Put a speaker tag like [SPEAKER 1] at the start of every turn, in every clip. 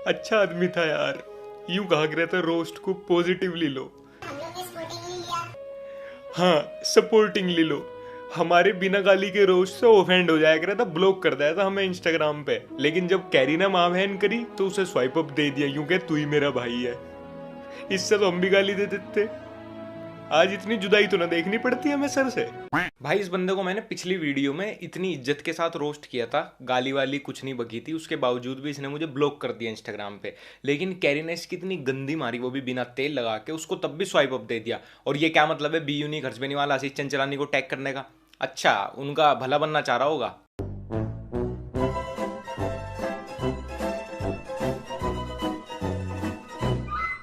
[SPEAKER 1] अच्छा आदमी था यार। यूं कहा करता रोस्ट को पॉजिटिवली लो। हाँ, सपोर्टिंगली लो। हमारे बिना गाली के रोस्ट से ऑफेंड हो जाया करता, ब्लॉक कर दिया था हमें इंस्टाग्राम पे। लेकिन जब कैरी ने माँ बहन करी तो उसे स्वाइप अप दे दिया, यूं कह तू ही मेरा भाई है। इससे तो हम भी गाली दे देते। आज इतनी जुदाई तो ना देखनी पड़ती हमें सर से। भाई इस बंदे को मैंने पिछली वीडियो में इतनी इज्जत के साथ रोस्ट किया था, गाली वाली कुछ नहीं बकी थी, उसके बावजूद भी इसने मुझे ब्लॉक कर दिया इंस्टाग्राम पे। लेकिन कैरी ने इसकी इतनी गंदी मारी, वो भी बिना तेल लगा के, उसको तब भी स्वाइप अप दे दिया। और ये क्या मतलब है बी यूनी खर्च वाला आशीष चंचलानी को टैग करने का? अच्छा, उनका भला बनना चाह रहा होगा।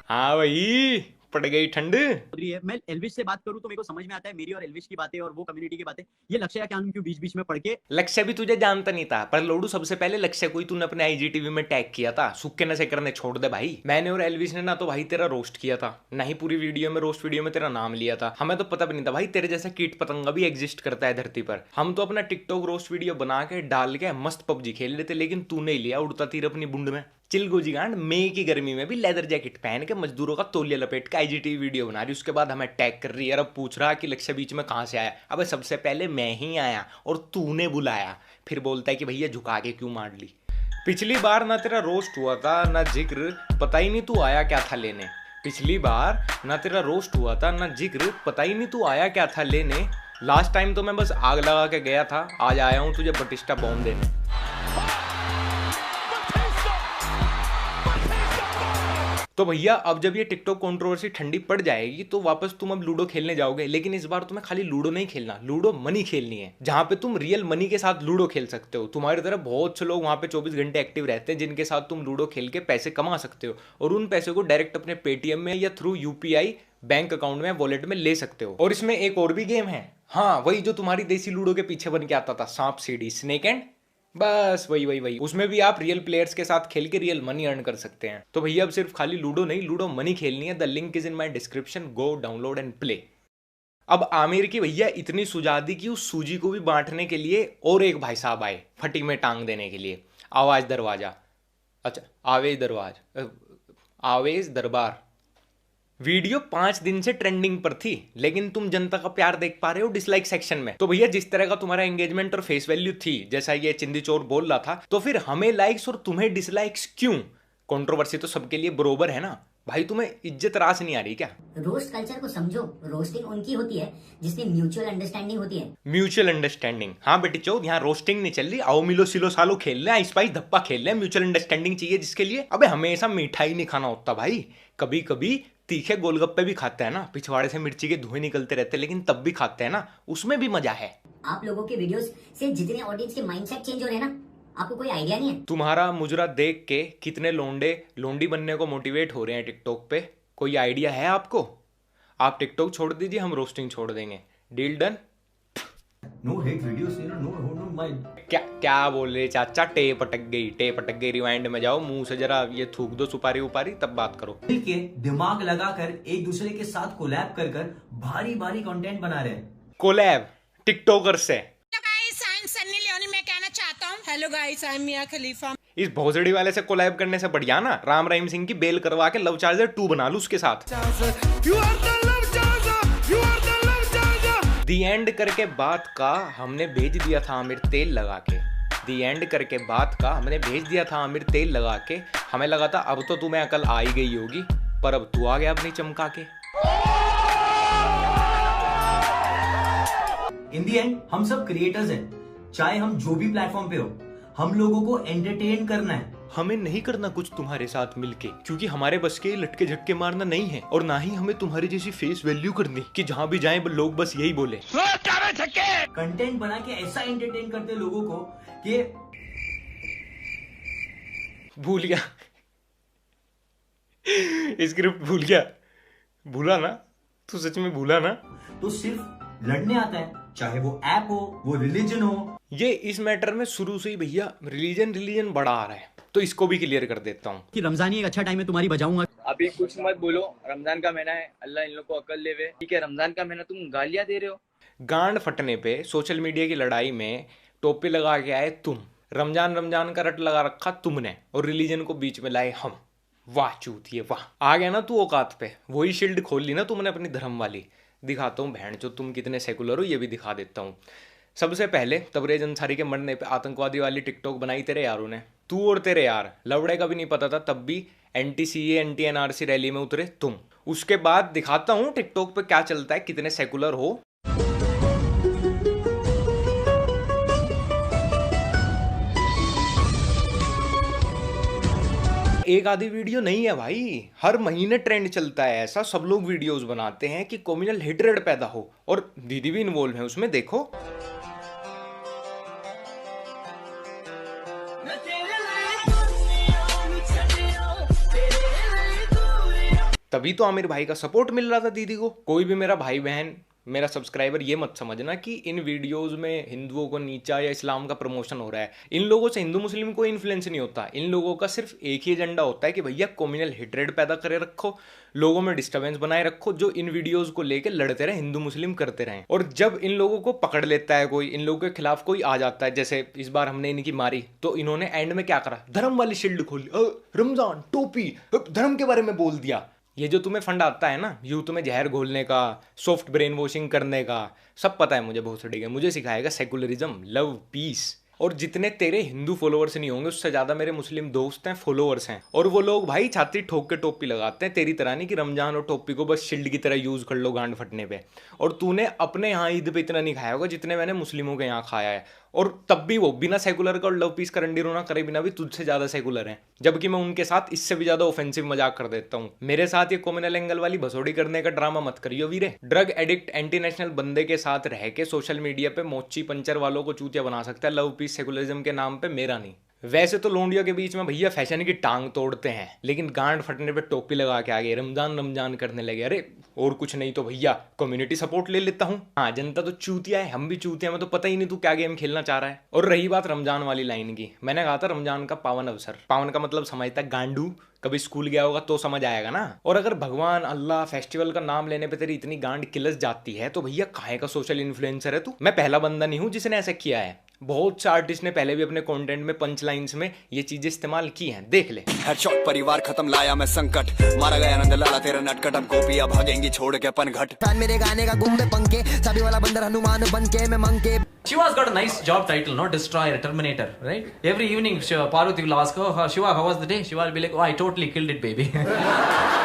[SPEAKER 1] हाँ भाई, पड़ गई ठंड।
[SPEAKER 2] रही है। मैं एल्विश से बात करूं तो मेरे को समझ में आता है मेरी और एल्विश की बातें और वो कम्युनिटी की बातें। ये लक्ष्य या क्या क्यों बीच बीच में पढ़ के।
[SPEAKER 1] लक्ष्य भी तुझे जानता नहीं था, पर लोडू सबसे पहले लक्ष्य को ही तूने अपने आईजीटीवी में टैग किया था। सुक्के नशे करने छोड़ दे भाई। मैंने और एल्विश ने ना तो भाई तेरा रोस्ट किया था, ना ही पूरी वीडियो में रोस्ट वीडियो में तेरा नाम लिया था। हमें तो पता भी नहीं था भाई तेरे जैसा कीट पतंगा भी एग्जिस्ट करता है धरती पर। हम तो अपना टिकटॉक रोस्ट वीडियो बना के डाल के मस्त पबजी खेल लेते, लेकिन तूने ही लिया उड़ता तीर अपनी बुंड में। चिल गोजी गांड, मई की गर्मी में भी लेदर जैकेट पहन के मजदूरों का तौलिया लपेट के आईजीटीवी वीडियो बना रही, उसके बाद हमें टैग कर रही है। अब पूछ रहा कि लक्ष्य बीच में कहां से आया? अबे सबसे पहले मैं ही आया और तूने बुलाया, फिर बोलता है कि भैया झुका के क्यों मार ली। पिछली बार ना तेरा रोस्ट हुआ था ना जिक्र, पता ही नहीं तू आया क्या था लेने। पिछली बार ना तेरा रोस्ट हुआ था ना जिक्र, पता ही नहीं तू आया क्या था लेने। लास्ट टाइम तो मैं बस आग लगा के गया था, आज आया हूं तुझे बटिस्टा बॉम्ब देने। तो भैया अब जब ये टिकटॉक कंट्रोवर्सी ठंडी पड़ जाएगी तो वापस तुम अब लूडो खेलने जाओगे, लेकिन इस बार तुम्हें खाली लूडो नहीं खेलना, लूडो मनी खेलनी है, जहां पे तुम रियल मनी के साथ लूडो खेल सकते हो। तुम्हारी तरह बहुत से लोग वहां पे 24 घंटे एक्टिव रहते हैं, जिनके साथ तुम लूडो खेल के पैसे कमा सकते हो, और उन पैसे को डायरेक्ट अपने पेटीएम में या थ्रू यूपीआई बैंक अकाउंट में वॉलेट में ले सकते हो। और इसमें एक और भी गेम है, हाँ वही जो तुम्हारी देसी लूडो के पीछे बन के आता था, सांप सीढ़ी, स्नेक एंड, बस वही उसमें भी आप रियल प्लेयर्स के साथ खेल के रियल मनी अर्न कर सकते हैं। तो भैया अब सिर्फ खाली लूडो नहीं, लूडो मनी खेलनी है। The link is in my description, go download and play. अब आमिर की भैया इतनी सुजादी की उस सूजी को भी बांटने के लिए और एक भाई साहब आए फटी में टांग देने के लिए। आवाज दरवाजा, अच्छा आवेज दरवाज, आवेज दरबार। वीडियो 5 दिन से ट्रेंडिंग पर थी, लेकिन तुम जनता का प्यार देख पा रहे हो डिसलाइक सेक्शन में। तो भैया जिस तरह का तुम्हारा एंगेजमेंट और फेस वैल्यू थी, जैसा ये चिंदी चोर बोल रहा था, तो फिर हमें लाइक्स और तुम्हें डिसलाइक्स क्यों? कंट्रोवर्सी तो सबके लिए बरोबर है ना भाई। तुम्हें इज्जत रास नहीं आ रही क्या?
[SPEAKER 3] रोस्ट कल्चर को समझो, रोस्टिंग उनकी होती है जिसमें म्यूचुअल अंडरस्टैंडिंग होती है।
[SPEAKER 1] म्यूचुअल अंडरस्टैंडिंग, हाँ बेटी चौथ, यहाँ रोस्टिंग नहीं चल रही। आओ मिलो सिलो सालो खेल रहे हैं, स्पाइस धप्पा खेल रहे हैं। म्यूचुअल अंडरस्टैंडिंग चाहिए जिसके लिए, अबे हमेशा मिठाई नहीं खाना होता भाई, कभी कभी तीखे गोलगप्पे भी खाते हैं ना, पिछवाड़े से मिर्ची के धुएं निकलते रहते हैं, लेकिन तब भी खाते हैं ना, उसमें भी मजा है।
[SPEAKER 3] आप लोगों के वीडियोस से जितने ऑडियंस के माइंडसेट चेंज हो रहे हैं ना, आपको कोई आइडिया नहीं है।
[SPEAKER 1] तुम्हारा मुजरा देख के कितने लोंडे लोंडी बनने को मोटिवेट हो रहे हैं टिकटॉक पे, कोई आइडिया है आपको? आप टिकटॉक छोड़ दीजिए, हम रोस्टिंग छोड़ देंगे, deal done.
[SPEAKER 4] No hate videos, no, my.
[SPEAKER 1] क्या क्या बोल रहे चाचा? टेप अटक गई। रिवाइंड में जाओ, मुंह से जरा ये थूक दो सुपारी उपारी, तब बात करो।
[SPEAKER 4] के दिमाग लगाकर एक दूसरे के साथ कोलैब कर कर भारी भारी कंटेंट बना रहे हैं।
[SPEAKER 1] कोलैब टिकटॉकर से।
[SPEAKER 5] सन्नी लियोनी मैं कहना चाहता हूँ, हेलो गाइस आई एम मिया खलीफा।
[SPEAKER 1] इस भोसड़ी वाले से कोलैब करने से बढ़िया ना राम रहीम सिंह की बेल करवा के लव चार्जर 2 बना लूं उसके साथ। दी एंड करके बात का हमने भेज दिया था आमिर तेल लगा के। दी एंड करके बात का हमने भेज दिया था आमिर तेल लगा के। हमें लगा था अब तो तुम्हें अकल आ ही गई होगी, पर अब तू आ गया अपनी चमका के।
[SPEAKER 4] इन दी एंड हम सब क्रिएटर्स हैं, चाहे हम जो भी प्लेटफॉर्म पे हो, हम लोगों को एंटरटेन करना है।
[SPEAKER 1] हमें नहीं करना कुछ तुम्हारे साथ मिलके, क्योंकि हमारे बस के लटके झटके मारना नहीं है, और ना ही हमें तुम्हारी जैसी फेस वैल्यू करनी कि जहां भी जाएं लोग बस यही बोले
[SPEAKER 4] कंटेंट बना के ऐसा एंटरटेन करते लोगों को कि
[SPEAKER 1] भूल गया स्क्रिप्ट भूल गया। भूला ना तू, सच में भूला ना।
[SPEAKER 4] तो सिर्फ लड़ने आता है, चाहे वो ऐप हो, वो रिलीजन हो।
[SPEAKER 1] ये इस मैटर में शुरू से ही भैया रिलीजन बड़ा आ रहा है, तो इसको भी क्लियर कर देता हूँ
[SPEAKER 2] कि रमजान ही एक अच्छा टाइम है, तुम्हारी बजाऊंगा।
[SPEAKER 6] अभी कुछ मत बोलो, रमजान का महीना है, अल्लाह इन लोग को अकल देवे। ठीक है, रमजान का महीना तुम गालियां दे रहे हो।
[SPEAKER 1] गांड फटने पे सोशल मीडिया की लड़ाई में टोपी लगा के आए तुम। रमजान रमजान का रट लगा रखा तुमने और रिलीजन को बीच में लाए हम। वाह चूतिए वाह, आ गया ना तू औकात पे, वही शील्ड खोल ली ना तुमने अपनी धर्म वाली। दिखाता हूँ बहन जो तुम कितने सेकुलर हो, ये भी दिखा देता हूँ। सबसे पहले तबरेज अंसारी के मरने पे आतंकवादी वाली टिकटॉक बनाई तेरे यारों ने, तू और तेरे यार। लवड़े का भी नहीं पता था तब भी anti CA anti NRC rally में उतरे तुम। उसके बाद दिखाता हूँ टिकटॉक पे क्या चलता है, कितने सेकुलर हो। एक आधी वीडियो नहीं है भाई, हर महीने ट्रेंड चलता है ऐसा। सब लोग वीडियोस बनाते हैं कि कम्युनल हेट्रेड पैदा हो, और दीदी भी इन्वॉल्व है उसमें। देखो तभी तो आमिर भाई का सपोर्ट मिल रहा था दीदी को। कोई भी मेरा भाई बहन, मेरा सब्सक्राइबर ये मत समझना कि इन वीडियोस में हिंदुओं को नीचा या इस्लाम का प्रमोशन हो रहा है। इन लोगों से हिंदू मुस्लिम कोई इन्फ्लुएंस नहीं होता। इन लोगों का सिर्फ एक ही एजेंडा होता है कि भैया कम्युनल हेट्रेड पैदा करे रखो, लोगों में डिस्टर्बेंस बनाए रखो, जो इन वीडियोस को लेकर लड़ते रहे, हिंदू मुस्लिम करते रहे। और जब इन लोगों को पकड़ लेता है कोई, इन लोगों के खिलाफ कोई आ जाता है, जैसे इस बार हमने इनकी मारी, तो इन्होंने एंड में क्या करा, धर्म वाली शील्ड खोली, रमजान टोपी धर्म के बारे में बोल दिया। ये जो तुम्हें फंड आता है ना यूथ में जहर घोलने का, सॉफ्ट ब्रेन वॉशिंग करने का, सब पता है मुझे भोसड़ी का। मुझे सिखाएगा सेकुलरिज्म, लव, पीस। और जितने तेरे हिंदू फॉलोअर्स नहीं होंगे उससे ज्यादा मेरे मुस्लिम दोस्त हैं, फॉलोअर्स हैं। और वो लोग भाई छाती ठोक के टोपी लगाते हैं, तेरी तरह नहीं कि रमजान और टोपी को बस शील्ड की तरह यूज कर लो गांड फटने पे। और तूने अपने यहाँ ईद पे इतना नहीं खाया होगा जितने मैंने मुस्लिमों के यहाँ खाया है, और तब भी वो बिना सेकुलर का और लव पीस का रंडी रोना करे बिना भी तुझसे ज्यादा सेकुलर हैं, जबकि मैं उनके साथ इससे भी ज्यादा ऑफेंसिव मजाक कर देता हूँ। मेरे साथ ये कम्युनल एंगल वाली भसोड़ी करने का ड्रामा मत करियो वीरे। ड्रग एडिक्ट एंटी नेशनल बंदे के साथ रह के सोशल मीडिया पे मोची पंचर वालों को चूतिया बना सकता है लव पीस सेकुलरिज्म के नाम पे, मेरा नहीं। वैसे तो लोंडियों के बीच में भैया फैशन की टांग तोड़ते हैं, लेकिन गांड फटने पे टोपी लगा के आगे रमजान रमजान करने लगे। अरे और कुछ नहीं तो भैया कम्युनिटी सपोर्ट ले लेता हूँ। हाँ जनता तो चूतिया है, हम भी चूतिया, में तो पता ही नहीं तू क्या गेम खेलना चाह रहा है। और रही बात रमजान वाली लाइन की, मैंने कहा था रमजान का पावन अवसर, पावन का मतलब समझता है गांडू, कभी स्कूल गया होगा तो समझ आएगा ना। और अगर भगवान अल्लाह फेस्टिवल का नाम लेने पे तेरी इतनी गांड किलस जाती है तो भैया काहे का सोशल इन्फ्लुएंसर है तू। मैं पहला बंदा नहीं हूं जिसने ऐसा किया है, बहुत से आर्टिस्ट ने पहले भी अपने कंटेंट में पंच लाइंस में ये चीजें इस्तेमाल की हैं, देख ले।
[SPEAKER 7] हेडशॉट परिवार खत्म, लाया मैं संकट, मारा गया नंद लाला तेरा नटखट, अब गोपियां भागेंगी छोड़ के पनघट।
[SPEAKER 8] मेरे गाने का गुम्बे पंखे, सभी वाला बंदर हनुमान बन के मैं मंके।
[SPEAKER 9] Shiva's got a nice job title, no? Destroyer, Terminator, right? Every evening, Parvati will ask, oh, Shiva, how was the day? Shiva will be like, oh, I totally killed it, baby.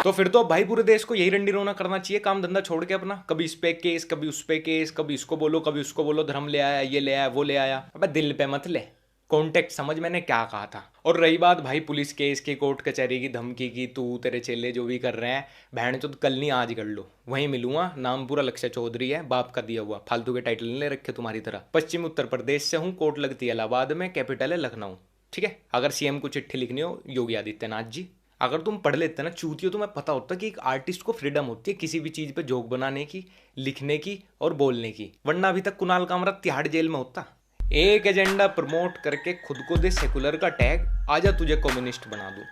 [SPEAKER 1] तो फिर तो भाई पूरे देश को यही रंडी रोना करना चाहिए, काम धंधा छोड़ के अपना। कभी इस पे केस, कभी उस पे केस, कभी इसको बोलो, कभी उसको बोलो, धर्म ले आया, ये ले आया, वो ले आया। अबे दिल पे मत ले, कॉन्टेक्ट समझ मैंने क्या कहा था। और रही बात भाई पुलिस केस की, कोर्ट कचहरी की, धमकी की, तू तेरे चेले जो भी कर रहे हैं, बहन चोद कल नहीं आज कर लो, वहीं मिलूंगा। नाम पूरा लक्ष्य चौधरी है, बाप का दिया हुआ, फालतू के टाइटल नहीं ले रखे तुम्हारी तरह। पश्चिमी उत्तर प्रदेश से हूँ, कोर्ट लगती है इलाहाबाद में, कैपिटल है लखनऊ, ठीक है। अगर सीएम को चिट्ठी लिखनी हो योगी आदित्यनाथ जी, अगर तुम पढ़ लेते ना चूतियो, तुम्हें पता होता कि एक आर्टिस्ट को फ्रीडम होती है किसी भी चीज पे जोक बनाने की, लिखने की और बोलने की, वरना अभी तक कुणाल कामरा तिहाड़ जेल में होता। एक एजेंडा प्रमोट करके खुद को दे सेकुलर का टैग, आजा तुझे कम्युनिस्ट बना दूं।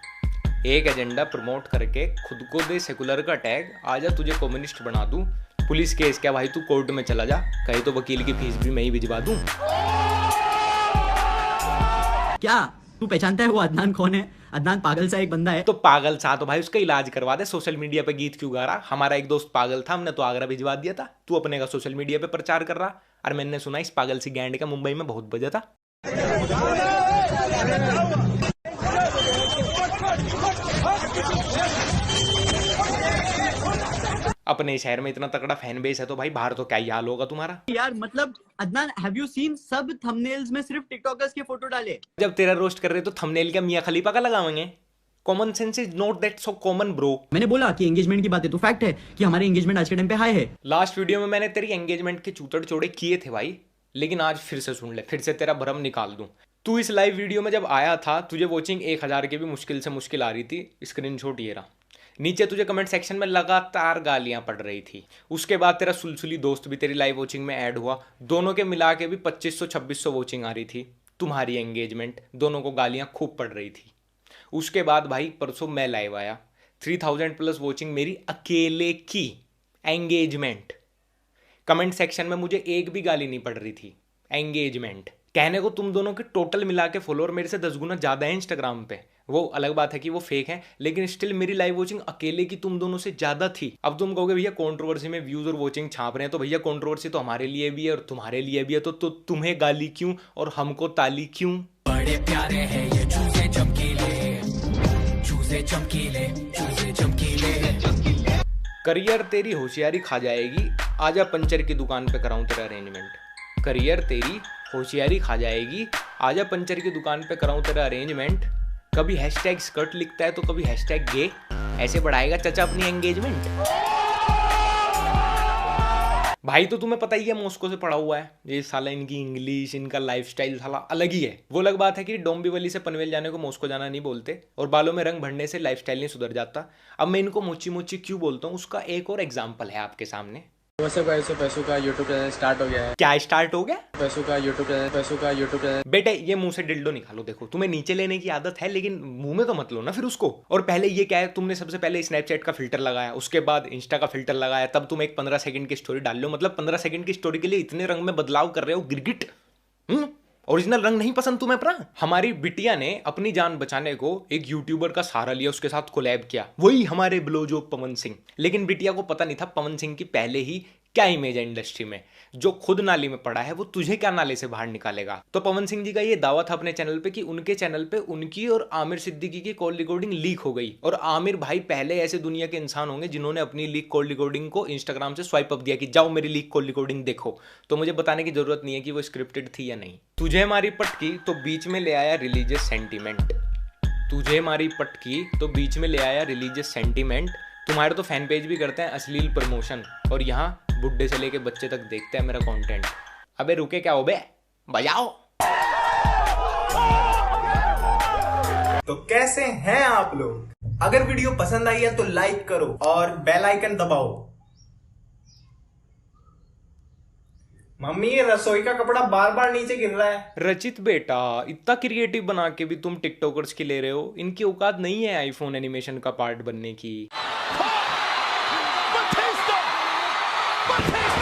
[SPEAKER 1] एक एजेंडा प्रमोट करके खुद को दे सेकुलर का टैग, आजा तुझे कम्युनिस्ट बना दूं। पुलिस केस क्या भाई, तू कोर्ट में चला जा, कहीं तो वकील की फीस भी मैं ही भिजवा दूं।
[SPEAKER 2] क्या तू पहचानता है वो अदनान कौन है? अदनान पागल सा एक बंदा है।
[SPEAKER 1] तो पागल सा तो भाई उसका इलाज करवा दे, सोशल मीडिया पे गीत क्यों गा रहा? हमारा एक दोस्त पागल था, हमने तो आगरा भिजवा दिया था, तू अपने का सोशल मीडिया पे प्रचार कर रहा। और मैंने सुना इस पागल सी गैंड का मुंबई में बहुत बजा था। अपने शहर में इतना तगड़ा फैन बेस है तो भाई बाहर तो क्या ही हाल होगा तुम्हारा।
[SPEAKER 2] यार मतलब अदनान, हैव यू सीन सब थंबनेल्स में सिर्फ टिकटॉकर्स के फोटो डाले।
[SPEAKER 1] जब तेरा रोस्ट कर रहे तो थंबनेल क्या मियां खलीफा का लगाएंगे? Common sense is not that so common bro.
[SPEAKER 2] मैंने बोला कि एंगेजमेंट की बात है तो फैक्ट है कि हमारे एंगेजमेंट आज के टाइम पे हाई है।
[SPEAKER 1] लास्ट वीडियो में मैंने तेरी एंगेजमेंट के चूतड़ चोड़े किए थे भाई, लेकिन आज फिर से सुन ले, फिर से तेरा भरम निकाल दूं। तू इस लाइव वीडियो में जब आया था तुझे वॉचिंग 1000 की भी मुश्किल से मुश्किल आ रही थी, स्क्रीनशॉट ये रहा। नीचे तुझे कमेंट सेक्शन में लगातार गालियां पड़ रही थी। उसके बाद तेरा सुलसुली दोस्त भी तेरी लाइव वॉचिंग में ऐड हुआ, दोनों के मिला के भी 2500-2600 वॉचिंग आ रही थी। तुम्हारी एंगेजमेंट, दोनों को गालियां खूब पड़ रही थी। उसके बाद भाई परसों मैं लाइव आया, 3000+ वॉचिंग मेरी अकेले की एंगेजमेंट। कमेंट सेक्शन में मुझे एक भी गाली नहीं पड़ रही थी। एंगेजमेंट कहने को तुम दोनों के टोटल मिला के फॉलोअर मेरे से 10 गुना ज़्यादा है इंस्टाग्राम पे। वो अलग बात है कि वो फेक है, लेकिन स्टिल मेरी लाइव वॉचिंग अकेले की तुम दोनों से ज़्यादा थी। अब तुम कहोगे भैया कंट्रोवर्सी में व्यूज़ और वॉचिंग छाप रहे हैं, तो भैया कंट्रोवर्सी तो हमारे लिए भी है और तुम्हारे लिए भी है, तो तुम्हें गाली क्यों और हमको ताली क्यों?
[SPEAKER 8] बड़े प्यारे हैं ये चूजे चमकीले, चूजे चमकीले, चूजे चमकीले।
[SPEAKER 1] करियर तेरी होशियारी खा जाएगी, आजा पंचर की दुकान पे कराऊं तेरा अरेंजमेंट। करियर तेरी होशियारी खा जाएगी, आजा पंचर की दुकान पे कराऊं तेरा अरेंजमेंट। कभी हैशटैग स्कर्ट लिखता है तो कभी हैशटैग गे, ऐसे बढ़ाएगा चाचा अपनी एंगेजमेंट। भाई तो तुम्हें पता ही है मॉस्को से पढ़ा हुआ है, ये साला इनकी इंग्लिश, इनका लाइफस्टाइल साला अलग ही है। वो अलग बात है कि डोंबिवली से पनवेल जाने को मॉस्को जाना नहीं बोलते, और बालों में रंग भरने से लाइफस्टाइल नहीं सुधर जाता। अब मैं इनको मोची मोची क्यों बोलता हूँ, उसका एक और एग्जाम्पल है आपके सामने।
[SPEAKER 6] वैसे पैसों का यूट्यूब चैनल स्टार्ट हो गया है।
[SPEAKER 1] क्या स्टार्ट हो गया?
[SPEAKER 6] पैसों का यूट्यूब चैनल।
[SPEAKER 1] बेटे ये मुंह से डिल्डो निकालो, देखो तुम्हें नीचे लेने की आदत है, लेकिन मुंह में तो मत लो ना फिर उसको। और पहले ये क्या है, तुमने सबसे पहले स्नैपचैट का फिल्टर लगाया, उसके बाद इंस्टा का फिल्टर लगाया, तब तुम एक 15 सेकंड की स्टोरी डाल लो। मतलब 15 सेकंड की स्टोरी के लिए इतने रंग में बदलाव कर रहे हो, गिरगिट। ओरिजिनल रंग नहीं पसंद तुम्हें अपना? हमारी बिटिया ने अपनी जान बचाने को एक यूट्यूबर का सहारा लिया, उसके साथ कोलैब किया, वही हमारे ब्लोजो पवन सिंह। लेकिन बिटिया को पता नहीं था पवन सिंह की पहले ही क्या इमेज है इंडस्ट्री में। जो खुद नाली में पड़ा है वो तुझे क्या नाले से बाहर निकालेगा। तो पवन सिंह जी का ये दावा था अपने चैनल पे कि उनके चैनल पे उनकी और आमिर सिद्दीकी की कॉल रिकॉर्डिंग लीक हो गई, और आमिर भाई पहले ऐसे दुनिया के इंसान होंगे जिन्होंने अपनी लीक कॉल रिकॉर्डिंग को इंस्टाग्राम से स्वाइप अप दिया कि जाओ मेरी लीक कॉल रिकॉर्डिंग देखो। तो मुझे बताने की जरूरत नहीं है कि वो स्क्रिप्टेड थी या नहीं। तुझे मारी पटकी तो बीच में ले आया रिलीजियस सेंटीमेंट। तुझे मारी पटकी तो बीच में ले आया रिलीजियस सेंटीमेंट। तुम्हारे तो फैन पेज भी करते हैं अश्लील प्रमोशन, और यहाँ बुड्ढे से लेके बच्चे तक देखते हैं मेरा कंटेंट। अबे रुके क्या हो बे, बजाओ।
[SPEAKER 10] तो कैसे हैं आप लोग? अगर वीडियो पसंद आई है तो लाइक करो और बेल आइकन दबाओ। मम्मी ये रसोई का कपड़ा बार बार नीचे गिर रहा है।
[SPEAKER 1] रचित बेटा, इतना क्रिएटिव बना के भी तुम टिकटॉकर्स की ले रहे हो, इनकी औकात नहीं है आईफोन एनिमेशन का पार्ट बनने की।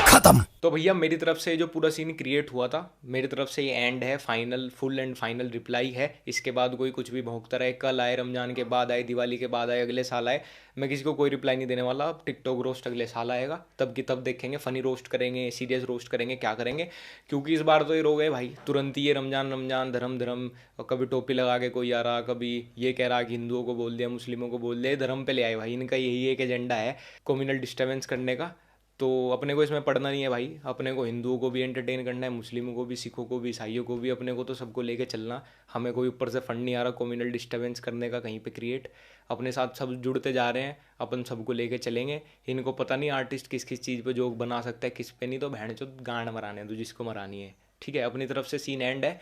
[SPEAKER 8] खत्म।
[SPEAKER 1] तो भैया मेरी तरफ से जो पूरा सीन क्रिएट हुआ था, मेरी तरफ से ये एंड है, final, full and final reply है। इसके बाद कोई कुछ भी भौंकता रहे, कल आए, रमजान के बाद आए, दिवाली के बाद आए, अगले साल आए, मैं किसी को कोई रिप्लाई नहीं देने वाला। अब टिकटॉक रोस्ट अगले साल आएगा, तब की तब देखेंगे, फनी रोस्ट करेंगे, सीरियस रोस्ट करेंगे, क्या करेंगे। क्योंकि इस बार तो ये रो गए भाई, तुरंत ही ये रमजान धर्म, और कभी टोपी लगा के कोई आ रहा, कभी ये कह रहा कि हिंदुओं को बोल दिया, मुस्लिमों को बोल दिया, धर्म पे ले आए भाई। इनका यही एक एजेंडा है, कम्युनल डिस्टर्बेंस करने का। तो अपने को इसमें पढ़ना नहीं है भाई, अपने को हिंदुओं को भी एंटरटेन करना है, मुस्लिमों को भी, सिखों को भी, ईसाइयों को भी, अपने को तो सबको लेके चलना। हमें कोई ऊपर से फंड नहीं आ रहा कम्युनल डिस्टर्बेंस करने का कहीं पे क्रिएट। अपने साथ सब जुड़ते जा रहे हैं, अपन सबको लेके चलेंगे। इनको पता नहीं आर्टिस्ट किस किस चीज़ पे जोक बना सकता है, किस पे नहीं, तो बहन चो गांड मराने दो जिसको मरानी है, ठीक है। अपनी तरफ से सीन एंड है,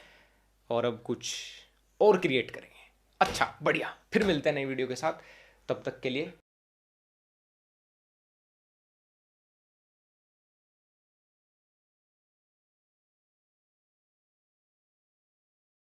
[SPEAKER 1] और अब कुछ और क्रिएट करेंगे। अच्छा बढ़िया, फिर मिलते हैं नई वीडियो के साथ, तब तक के लिए